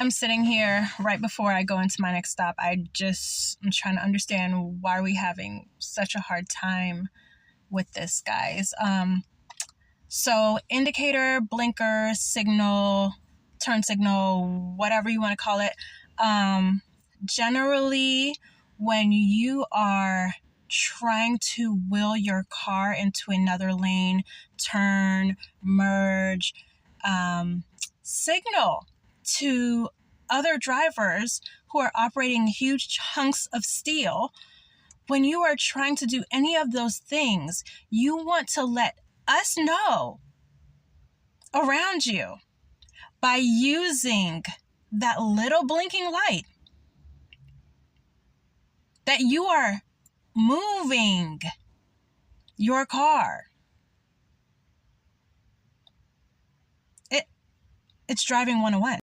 I'm sitting here right before I go into my next stop. I'm trying to understand why are we having such a hard time with this, guys. So indicator, blinker, signal, turn signal, whatever you want to call it. Generally, when you are trying to wheel your car into another lane, turn, merge, signal to other drivers who are operating huge chunks of steel. When you are trying to do any of those things, you want to let us know around you by using that little blinking light that you are moving your car. It's driving 101.